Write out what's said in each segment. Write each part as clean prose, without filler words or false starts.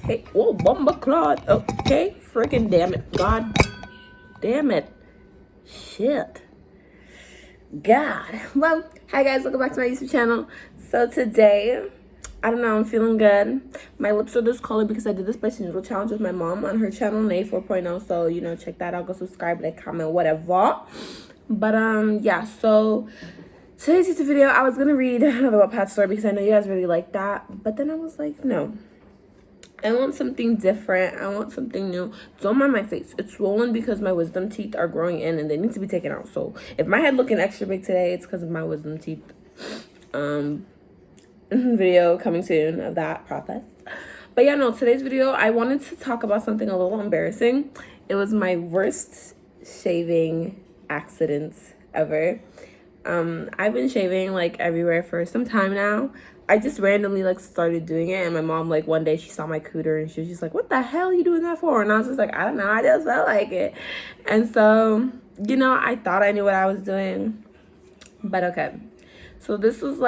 Okay. Oh, bomba clot. Okay. Freaking damn it. God damn it. Shit. God. Well, hi guys, welcome back to my YouTube channel. So today, I don't know, I'm feeling good. My lips are discolored because I did the spicy noodle challenge with my mom on her channel, Nay 4.0. So, you know, check that out. Go subscribe, like, comment, whatever. But, yeah, so today's YouTube video, I was gonna read another Wattpad story because I know you guys really like that. But then I was like, no. I want something different. I want something new. Don't mind my face. It's swollen because my wisdom teeth are growing in and they need to be taken out. So if my head looking extra big today, it's because of my wisdom teeth. Video coming soon of that process. But yeah, no, today's video, I wanted to talk about something a little embarrassing. It was my worst shaving accident ever. I've been shaving like everywhere for some time now. I just randomly like started doing it, and my mom like one day she saw my cooter and she was just like, "What the hell are you doing that for?" And I was just like, "I don't know, I just felt like it." And so, you know, I thought I knew what I was doing, but okay. So this was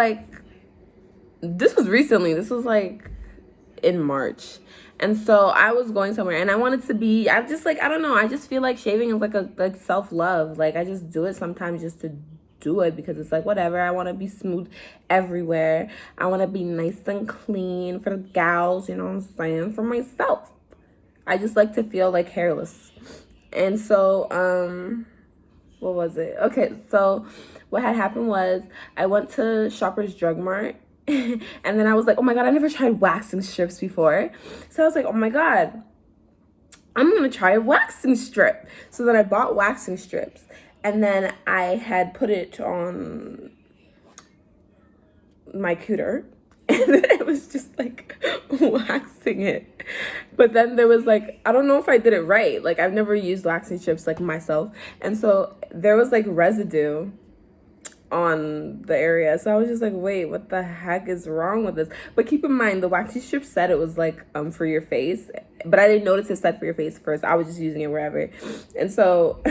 recently. This was like in March. And so I was going somewhere and I wanted to be, I just like, I don't know, I just feel like shaving is like self-love. Like I just do it sometimes just to do it because it's like whatever. I want to be smooth everywhere. I want to be nice and clean for the gals, you know what I'm saying, for myself. I just like to feel like hairless. And so what was it? Okay, so what had happened was I went to Shoppers Drug Mart and then I was like, oh my god, I never tried waxing strips before. So I was like, oh my god, I'm gonna try a waxing strip. So then I bought waxing strips and then I had put it on my cooter and then it was just like waxing it. But then there was like, I don't know if I did it right. Like I've never used waxing strips like myself. And so there was like residue on the area. So I was just like, wait, what the heck is wrong with this? But keep in mind, the waxing strip said it was like for your face, but I didn't notice it said for your face first. I was just using it wherever. And so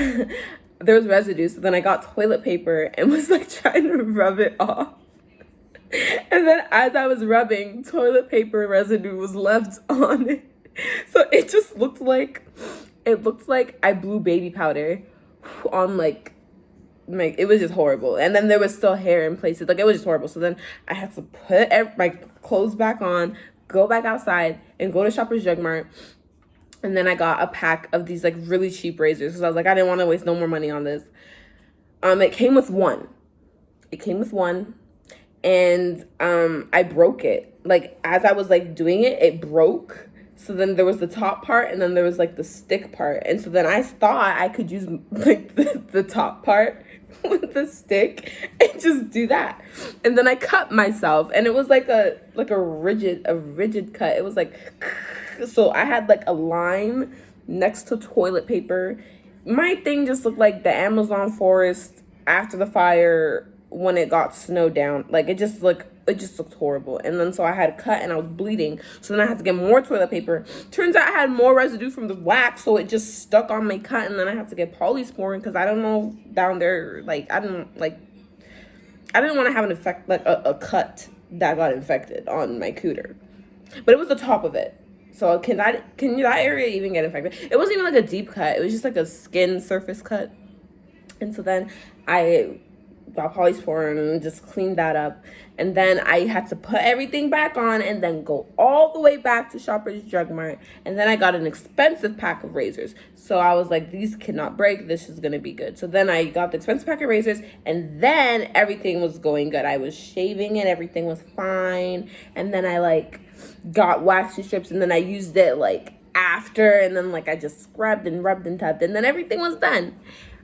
there was residue. So then I got toilet paper and was like trying to rub it off. And then as I was rubbing, toilet paper residue was left on it. So it just looked like, I blew baby powder on like it was just horrible. And then there was still hair in places. Like it was just horrible. So then I had to put my clothes back on, go back outside and go to Shoppers Drug Mart. And then I got a pack of these like really cheap razors because I was like, I didn't want to waste no more money on this. It came with one. And I broke it. Like as I was like doing it, it broke. So then there was the top part and then there was like the stick part. And so then I thought I could use like the top part with the stick and just do that. And then I cut myself and it was like a rigid cut. It was like, so I had like a line next to toilet paper. My thing just looked like the Amazon forest after the fire when it got snowed down. Like it just looked horrible. And then so I had a cut and I was bleeding. So then I had to get more toilet paper. Turns out I had more residue from the wax, so it just stuck on my cut. And then I had to get polysporin because I don't know down there, like I didn't want to have an effect, like a cut that got infected on my cooter. But it was the top of it. So can that area even get infected? It wasn't even like a deep cut. It was just like a skin surface cut. And so then I got polysporin and just cleaned that up. And then I had to put everything back on and then go all the way back to Shoppers Drug Mart. And then I got an expensive pack of razors. So I was like, these cannot break. This is going to be good. So then I got the expensive pack of razors and then everything was going good. I was shaving it. Everything was fine. And then I like got waxing strips and then I used it like after. And then like I just scrubbed and rubbed and tubbed and then everything was done.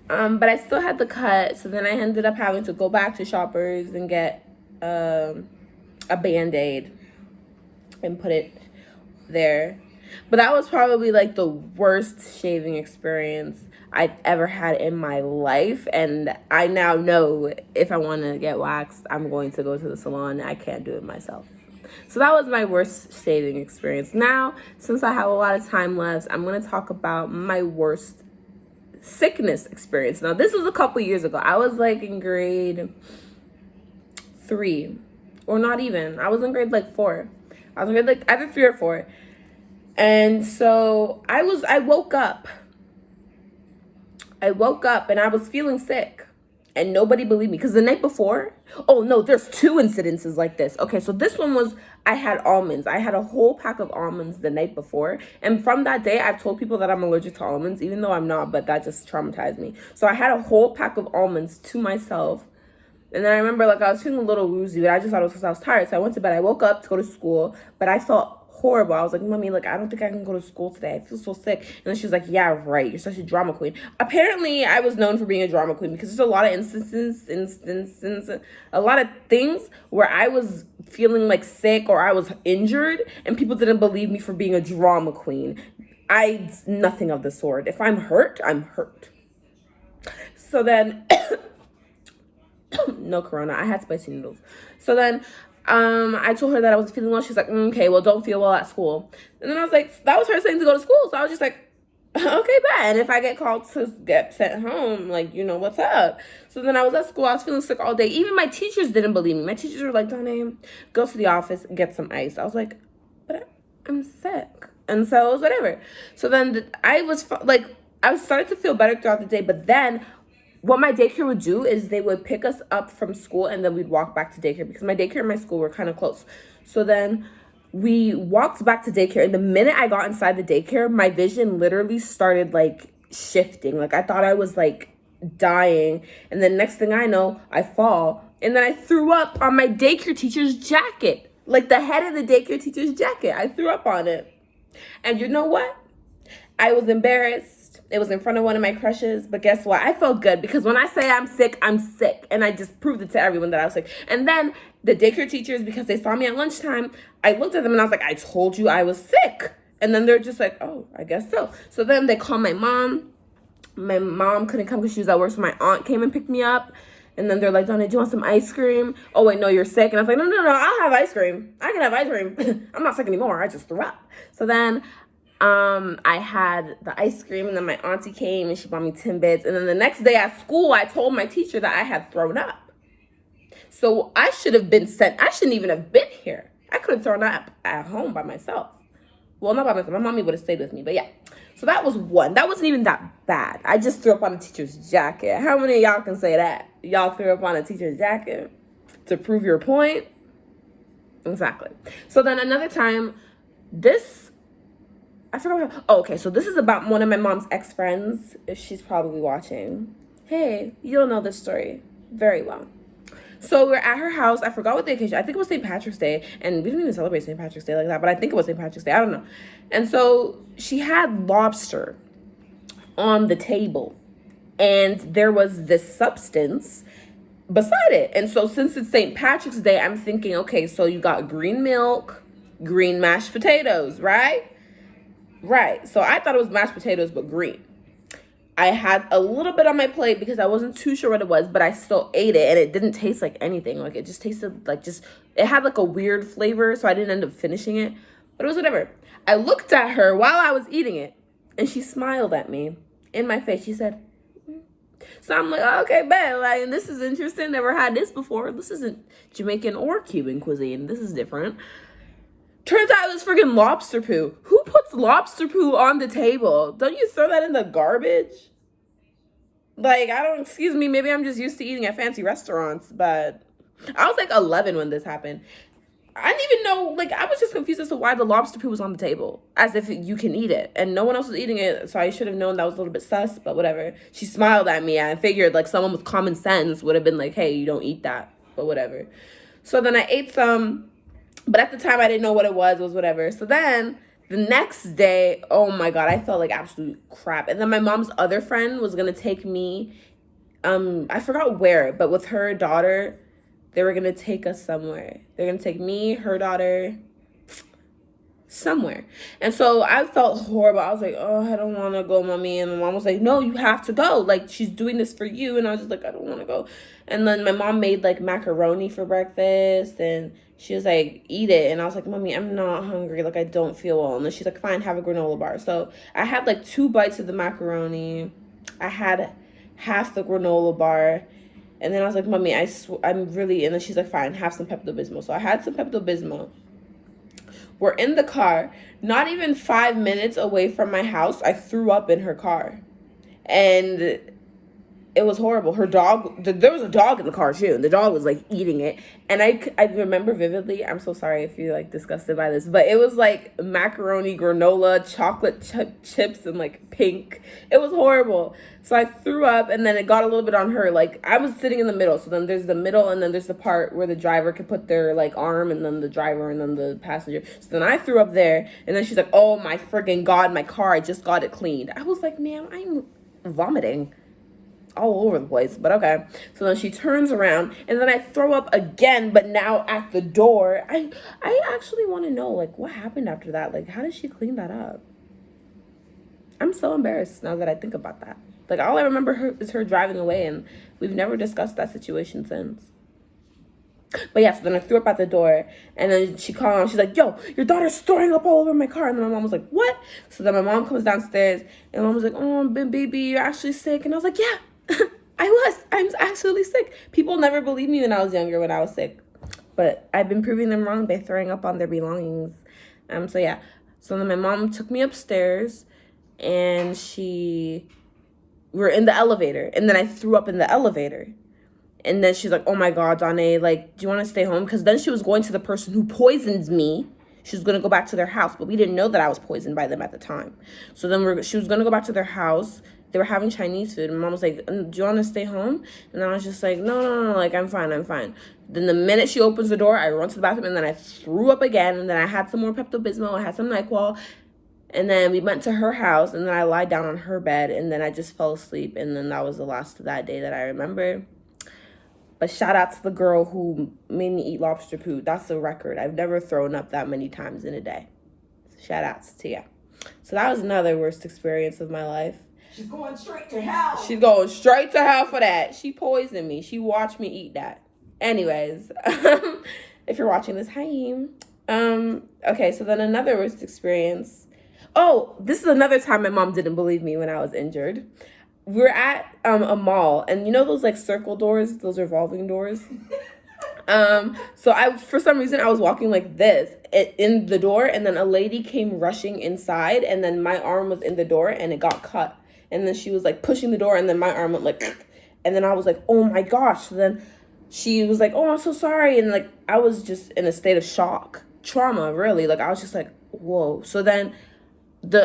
But I still had the cut, so then I ended up having to go back to Shoppers and get a Band-Aid and put it there. But that was probably like the worst shaving experience I've ever had in my life. And I now know if I want to get waxed, I'm going to go to the salon. I can't do it myself. So that was my worst shaving experience. Now, since I have a lot of time left, I'm going to talk about my worst sickness experience. Now, this was a couple years ago. I was like in grade 3, or not even. I was in grade like 4. I was in grade like either 3 or 4. And so I woke up. I woke up and I was feeling sick. And nobody believed me because the night before, oh no, there's two incidences like this. Okay, so this one was I had almonds. I had a whole pack of almonds the night before. And from that day, I've told people that I'm allergic to almonds, even though I'm not, but that just traumatized me. So I had a whole pack of almonds to myself. And then I remember like I was feeling a little woozy, but I just thought it was because I was tired. So I went to bed. I woke up to go to school, but I felt horrible. I was like, Mommy, like, I don't think I can go to school today. I feel so sick. And then she was like, yeah, right. You're such a drama queen. Apparently, I was known for being a drama queen because there's a lot of instances, a lot of things where I was feeling like sick or I was injured and people didn't believe me for being a drama queen. Nothing of the sort. If I'm hurt, I'm hurt. So then, no corona. I had spicy noodles. So then, I told her that I was feeling well. She's like, okay, well, don't feel well at school. And then I was like, that was her saying to go to school. So I was just like, okay, bad. And if I get called to get sent home, like, you know, what's up? So then I was at school. I was feeling sick all day. Even my teachers didn't believe me. My teachers were like, Donna, go to the office, get some ice. I was like, but I'm sick. And so it was whatever. So then I started to feel better throughout the day. But then what my daycare would do is they would pick us up from school and then we'd walk back to daycare because my daycare and my school were kind of close. So then we walked back to daycare, and the minute I got inside the daycare, my vision literally started like shifting. Like I thought I was like dying, and then next thing I know, I fall, and then I threw up on my daycare teacher's jacket. Like the head of the daycare teacher's jacket. I threw up on it. And you know what? I was embarrassed. It was in front of one of my crushes, but guess what? I felt good because when I say I'm sick, I'm sick. And I just proved it to everyone that I was sick. And then the daycare teachers, because they saw me at lunchtime, I looked at them and I was like, I told you I was sick. And then they're just like, oh, I guess so. So then they called my mom. My mom couldn't come because she was at work, so my aunt came and picked me up. And then they're like, Donna, do you want some ice cream? Oh, wait, no, you're sick. And I was like, no, I'll have ice cream. I can have ice cream. I'm not sick anymore. I just threw up. So then I had the ice cream, and then my auntie came and she bought me Timbits. And then the next day at school, I told my teacher that I had thrown up. So I should have been sent. I shouldn't even have been here. I could have thrown up at home by myself. Well, not by myself. My mommy would have stayed with me, but yeah. So that was one. That wasn't even that bad. I just threw up on a teacher's jacket. How many of y'all can say that? Y'all threw up on a teacher's jacket to prove your point? Exactly. So then another time, I forgot what, oh, okay, so this is about one of my mom's ex-friends, if she's probably watching. Hey, you'll know this story very well. So we're at her house. I forgot what the occasion. I think it was St. Patrick's Day. And we didn't even celebrate St. Patrick's Day like that. But I think it was St. Patrick's Day. I don't know. And so she had lobster on the table. And there was this substance beside it. And so since it's St. Patrick's Day, I'm thinking, okay, so you got green milk, green mashed potatoes, right? Right. So I thought it was mashed potatoes, but green. I had a little bit on my plate because I wasn't too sure what it was, but I still ate it, and it didn't taste like anything. Like it just tasted like it had like a weird flavor, so I didn't end up finishing it, but it was whatever. I looked at her while I was eating it, and she smiled at me in my face. She said, so I'm like, oh, okay, bet. Like, this is interesting. Never had this before. This isn't Jamaican or Cuban cuisine. This is different. Turns out it was freaking lobster poo. Who puts lobster poo on the table? Don't you throw that in the garbage? Like, excuse me, maybe I'm just used to eating at fancy restaurants, but I was like 11 when this happened. I didn't even know, like, I was just confused as to why the lobster poo was on the table, as if you can eat it, and no one else was eating it, so I should have known that was a little bit sus, but whatever. She smiled at me, and I figured, like, someone with common sense would have been like, hey, you don't eat that, but whatever. So then I ate some. But at the time, I didn't know what it was whatever. So then the next day, oh my God, I felt like absolute crap. And then my mom's other friend was going to take me, I forgot where, but with her daughter, they were going to take us somewhere. They're going to take me, her daughter, somewhere. And so I felt horrible. I was like, oh, I don't want to go, Mommy. And my mom was like, no, you have to go. Like, she's doing this for you. And I was just like, I don't want to go. And then my mom made like macaroni for breakfast, and she was like, eat it. And I was like, Mommy, I'm not hungry. Like, I don't feel well. And then she's like, fine, have a granola bar. So I had like 2 bites of the macaroni. I had half the granola bar. And then I was like, Mommy, I'm really, and then she's like, fine, have some Pepto-Bismol. So I had some Pepto-Bismol. We're in the car. Not even 5 minutes away from my house, I threw up in her car. And it was horrible. Her dog, there was a dog in the car too, and the dog was like eating it. And I remember vividly, I'm so sorry if you're like disgusted by this, but it was like macaroni, granola, chocolate chips, and like pink. It was horrible. So I threw up, and then it got a little bit on her. Like, I was sitting in the middle, so then there's the middle, and then there's the part where the driver could put their like arm, and then the driver, and then the passenger. So then I threw up there, and then she's like, oh my freaking God, my car, I just got it cleaned. I was like, ma'am, I'm vomiting all over the place, but okay. So then she turns around, and then I throw up again, but now at the door. I actually want to know, like, what happened after that? Like, how did she clean that up? I'm so embarrassed now that I think about that. Like, all I remember is her driving away, and we've never discussed that situation since. But yeah, so then I threw up at the door, and then she called on. She's like, yo, your daughter's throwing up all over my car. And then my mom was like, what? So then my mom comes downstairs, and my mom was like, oh, baby, you're actually sick. And I was like, yeah. I'm actually sick. People never believed me when I was younger when I was sick. But I've been proving them wrong by throwing up on their belongings. So yeah. So then my mom took me upstairs, and we're in the elevator. And then I threw up in the elevator. And then she's like, oh my God, Danae, like, do you want to stay home? Because then she was going to the person who poisoned me. She was going to go back to their house, but we didn't know that I was poisoned by them at the time. So then she was going to go back to their house. They were having Chinese food, and mom was like, do you want to stay home? And I was just like, no, like, I'm fine. Then the minute she opens the door, I run to the bathroom, and then I threw up again, and then I had some more Pepto-Bismol, I had some NyQuil, and then we went to her house, and then I lied down on her bed, and then I just fell asleep, and then that was the last of that day that I remember. But shout out to the girl who made me eat lobster poop. That's a record. I've never thrown up that many times in a day. Shout outs to you. So that was another worst experience of my life. She's going straight to hell. She's going straight to hell for that. She poisoned me. She watched me eat that. Anyways, if you're watching this, hi. Okay, so then another worst experience. Oh, this is another time my mom didn't believe me when I was injured. We were at a mall, and you know those like circle doors, those revolving doors? So for some reason I was walking like this in the door, and then a lady came rushing inside, and then my arm was in the door and it got cut. And then she was like pushing the door, and then my arm went like, and then I was like, oh my gosh. So then she was like, oh, I'm so sorry. And like, I was just in a state of shock, trauma, really. Like, I was just like, whoa. So then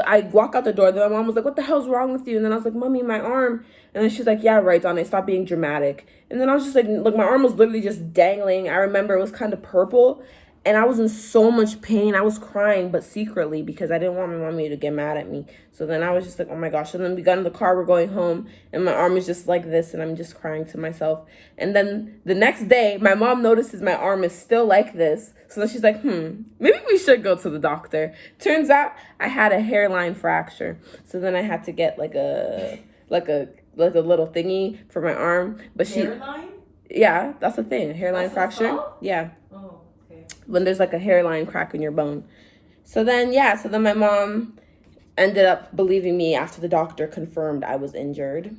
I walk out the door. Then my mom was like, what the hell's wrong with you? And then I was like, mommy, my arm. And then she's like, yeah, right, Donna, stop being dramatic. And then I was just like, look, my arm was literally just dangling. I remember it was kind of purple, and I was in so much pain. I was crying, but secretly, because I didn't want my mommy to get mad at me. So then I was just like, oh my gosh. And then we got in the car, we're going home, and my arm is just like this, and I'm just crying to myself. And then the next day, my mom notices my arm is still like this. So then she's like, maybe we should go to the doctor. Turns out I had a hairline fracture. So then I had to get like a little thingy for my arm. But hairline? Yeah, that's the thing. Hairline fracture. Yeah. Oh, okay. When there's like a hairline crack in your bone. So then my mom ended up believing me after the doctor confirmed I was injured.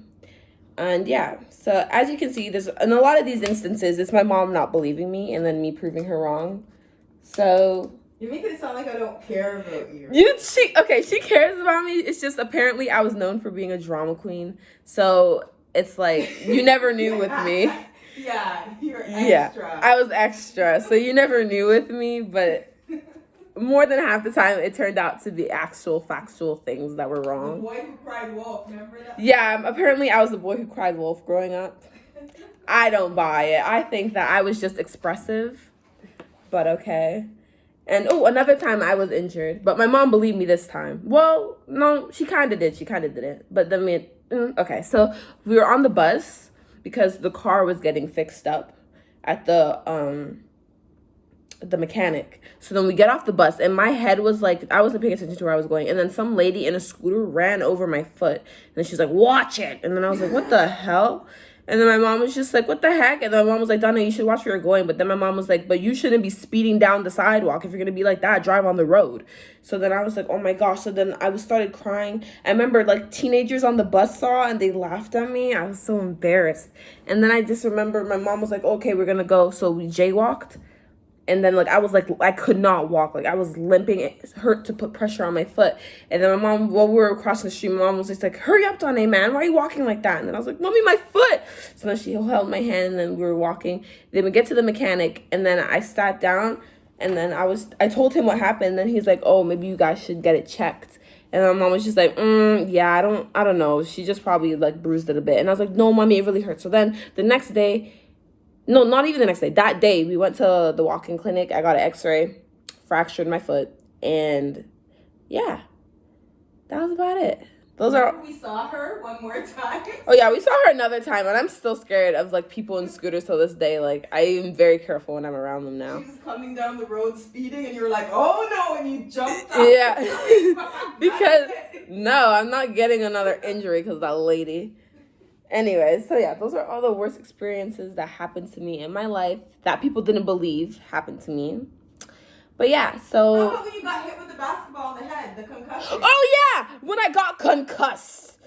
And yeah, so as you can see, there's in a lot of these instances, it's my mom not believing me and then me proving her wrong. So you're making it sound like I don't care about you. She cares about me. It's just apparently I was known for being a drama queen. So it's like you never knew with me. Yeah, you're extra. Yeah, I was extra. So you never knew with me, but more than half the time it turned out to be actual factual things that were wrong. The boy who cried wolf, remember that? Yeah, apparently I was the boy who cried wolf growing up. I don't buy it. I think that I was just expressive, but okay. And another time I was injured, but my mom believed me this time. Well, no, she kind of did. She kind of didn't. But then okay, so we were on the bus because the car was getting fixed up at the mechanic. So then we get off the bus, and my head was like, I wasn't paying attention to where I was going. And then some lady in a scooter ran over my foot, and then she's like, watch it. And then I was like, what the hell? And then my mom was just like, what the heck? And then my mom was like, Donna, you should watch where you're going. But then my mom was like, but you shouldn't be speeding down the sidewalk. If you're going to be like that, drive on the road. So then I was like, oh my gosh. So then I started crying. I remember like teenagers on the bus saw, and they laughed at me. I was so embarrassed. And then I just remember my mom was like, okay, we're going to go. So we jaywalked. And then, like, I could not walk. Like, I was limping. It hurt to put pressure on my foot. And then my mom, while we were crossing the street, my mom was just like, hurry up, Danae, man. Why are you walking like that? And then I was like, Mommy, my foot. So then she held my hand, and then we were walking. Then we get to the mechanic, and then I sat down, and then I told him what happened. And then he's like, oh, maybe you guys should get it checked. And my mom was just like, yeah, I don't know. She just probably, like, bruised it a bit. And I was like, no, Mommy, it really hurts. So then the next day, no, not even the next day. That day, we went to the walk-in clinic. I got an x-ray, fractured my foot, and yeah, that was about it. Those are... We saw her one more time. Oh, yeah, we saw her another time, and I'm still scared of, like, people in scooters till this day. Like, I am very careful when I'm around them now. She was coming down the road speeding, and you were like, oh, no, and you jumped up. Yeah, because, no, I'm not getting another injury because of that lady. Anyways, so yeah, those are all the worst experiences that happened to me in my life that people didn't believe happened to me. But yeah, so... How about when you got hit with the basketball in the head, the concussion? Oh yeah, when I got concussed.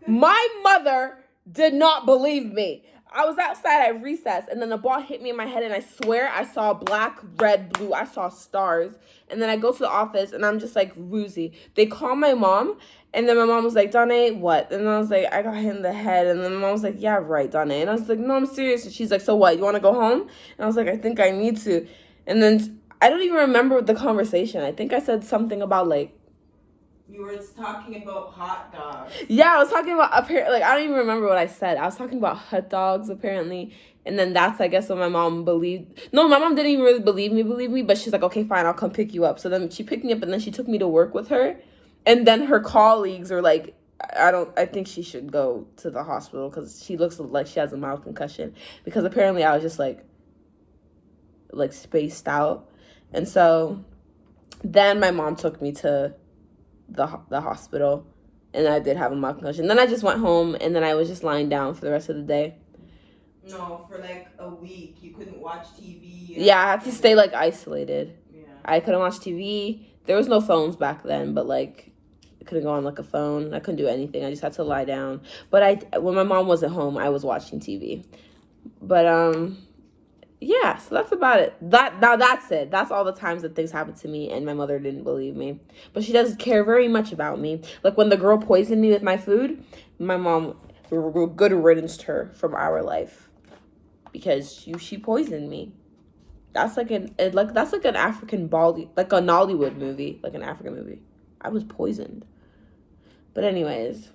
My mother did not believe me. I was outside at recess, and then the ball hit me in my head, and I swear I saw black, red, blue. I saw stars. And then I go to the office, and I'm just, like, woozy. They call my mom, and then my mom was like, Danae, what? And I was like, I got hit in the head. And then my mom was like, yeah, right, Danae. And I was like, no, I'm serious. And she's like, so what? You want to go home? And I was like, I think I need to. And then I don't even remember the conversation. I think I said something about, like, You were talking about hot dogs. yeah, I was talking about, apparently, like, I don't even remember what I said. I was talking about hot dogs, apparently. And then that's, I guess, what my mom believed. No, my mom didn't even really believe me. But she's like, okay, fine, I'll come pick you up. So then she picked me up, and then she took me to work with her. And then her colleagues are like, I think she should go to the hospital because she looks like she has a mild concussion. Because apparently I was just, like spaced out. And so then my mom took me to the hospital, and I did have a mild concussion. Then I just went home, and then I was just lying down for the rest of the day. No, for like a week. You couldn't watch TV. Yeah, I had to stay, like, isolated. Yeah. I couldn't watch TV. There was no phones back then, but, like, I couldn't go on, like, a phone. I couldn't do anything. I just had to lie down. But when my mom wasn't home, I was watching TV. But, yeah, so that's about it. That's it. That's all the times that things happened to me, and my mother didn't believe me. But she does care very much about me. Like, when the girl poisoned me with my food, my mom, good riddance to her from our life. Because she poisoned me. That's like an African like a Nollywood movie, like an African movie. I was poisoned. But anyways,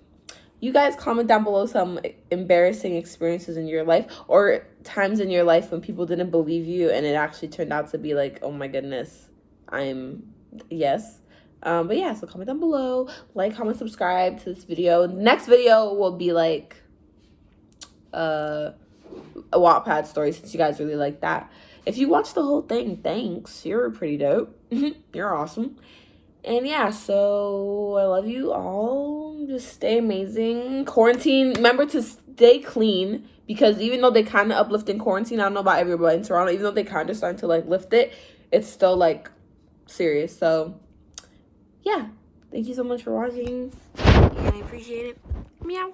you guys comment down below some embarrassing experiences in your life or times in your life when people didn't believe you and it actually turned out to be like, oh my goodness, yes. But yeah, so comment down below, like, comment, subscribe to this video. Next video will be like a Wattpad story, since you guys really like that. If you watched the whole thing, thanks. You're pretty dope. You're awesome. And yeah, so I love you all. Just stay amazing. Quarantine, remember to stay clean, because even though they kind of uplift in quarantine, I don't know about everybody in Toronto, even though they kind of starting to, like, lift it, it's still, like, serious. So yeah, thank you so much for watching, and I appreciate it. Meow.